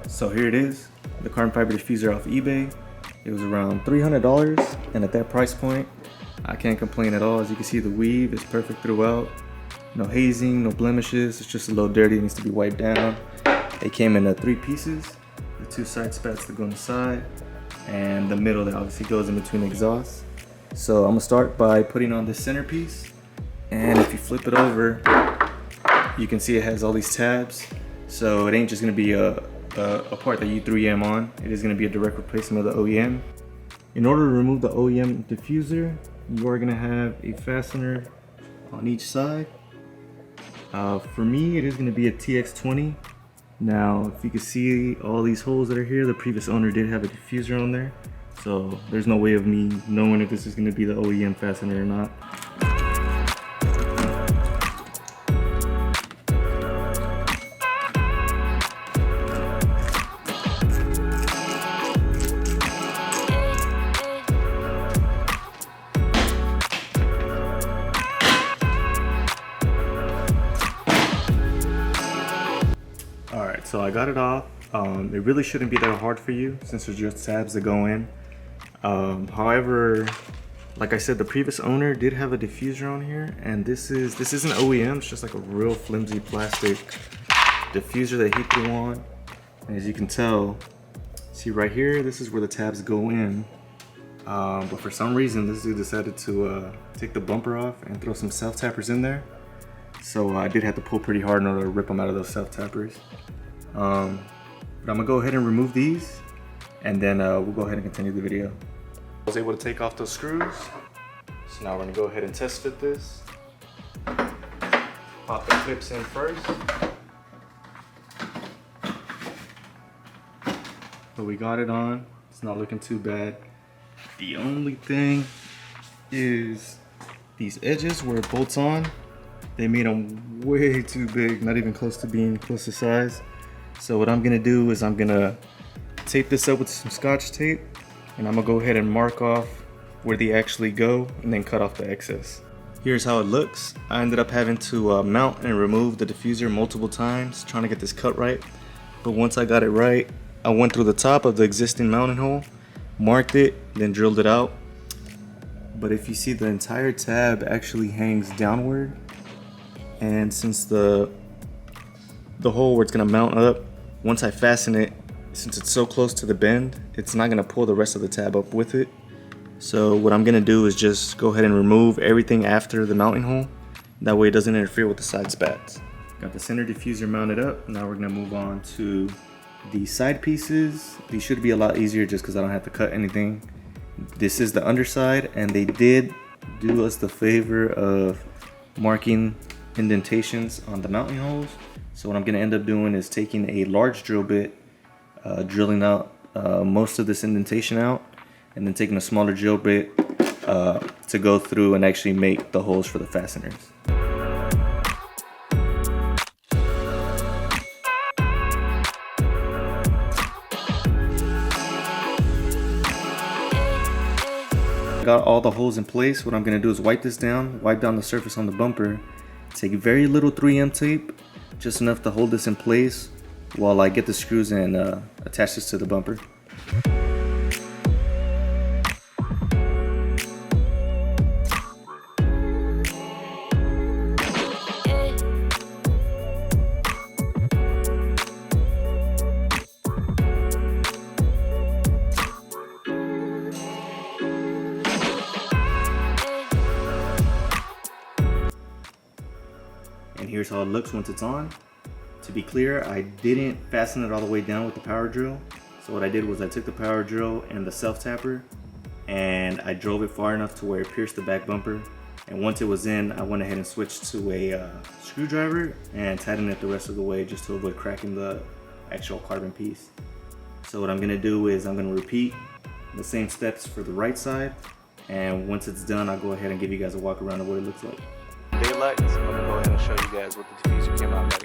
So here it is, the carbon fiber diffuser off eBay. It was around $300, and at that price point, I can't complain at all. As you can see, the weave is perfect throughout. No hazing, no blemishes. It's just a little dirty, it needs to be wiped down. It came in 3 pieces, the 2 side spats that go on the side, and the middle that obviously goes in between the exhausts. So I'm gonna start by putting on this centerpiece, and if you flip it over, you can see it has all these tabs. So it ain't just gonna be a part that you 3M on. It is gonna be a direct replacement of the OEM. In order to remove the OEM diffuser, you are gonna have a fastener on each side. For me, it is gonna be a TX20. Now, if you can see all these holes that are here, the previous owner did have a diffuser on there. So there's no way of me knowing if this is gonna be the OEM fastener or not. Alright, so I got it off. It really shouldn't be that hard for you since there's just tabs that go in. However, like I said, the previous owner did have a diffuser on here, and this isn't OEM, it's just like a real flimsy plastic diffuser that he threw on. And as you can tell, see right here, this is where the tabs go in. But for some reason, this dude decided to take the bumper off and throw some self-tappers in there. So I did have to pull pretty hard in order to rip them out of those self-tappers. But I'm gonna go ahead and remove these, and then we'll go ahead and continue the video. I was able to take off those screws. So now we're gonna go ahead and test fit this. Pop the clips in first. But we got it on. It's not looking too bad. The only thing is these edges where it bolts on, they made them way too big, not even close to being close to size. So what I'm gonna do is I'm gonna tape this up with some Scotch tape, and I'm gonna go ahead and mark off where they actually go and then cut off the excess. Here's how it looks. I ended up having to mount and remove the diffuser multiple times trying to get this cut right. But once I got it right, I went through the top of the existing mounting hole, marked it, then drilled it out. But if you see, the entire tab actually hangs downward. And since the hole where it's gonna mount up, once I fasten it, since it's so close to the bend, it's not gonna pull the rest of the tab up with it. So what I'm gonna do is just go ahead and remove everything after the mounting hole. That way it doesn't interfere with the side spats. Got the center diffuser mounted up. Now we're gonna move on to the side pieces. These should be a lot easier just because I don't have to cut anything. This is the underside, and they did do us the favor of marking indentations on the mounting holes. So what I'm going to end up doing is taking a large drill bit, drilling out most of this indentation out, and then taking a smaller drill bit to go through and actually make the holes for the fasteners. Got all the holes in place. What I'm going to do is wipe this down, wipe down the surface on the bumper, take very little 3M tape, just enough to hold this in place while I get the screws and attach this to the bumper. And here's how it looks once it's on. To be clear, I didn't fasten it all the way down with the power drill. So what I did was I took the power drill and the self-tapper, and I drove it far enough to where it pierced the back bumper. And once it was in, I went ahead and switched to a screwdriver and tightened it the rest of the way just to avoid cracking the actual carbon piece. So what I'm gonna do is I'm gonna repeat the same steps for the right side, and once it's done, I'll go ahead and give you guys a walk around of what it looks like. Daylight, so I'm gonna go ahead and show you guys what the diffuser came out like.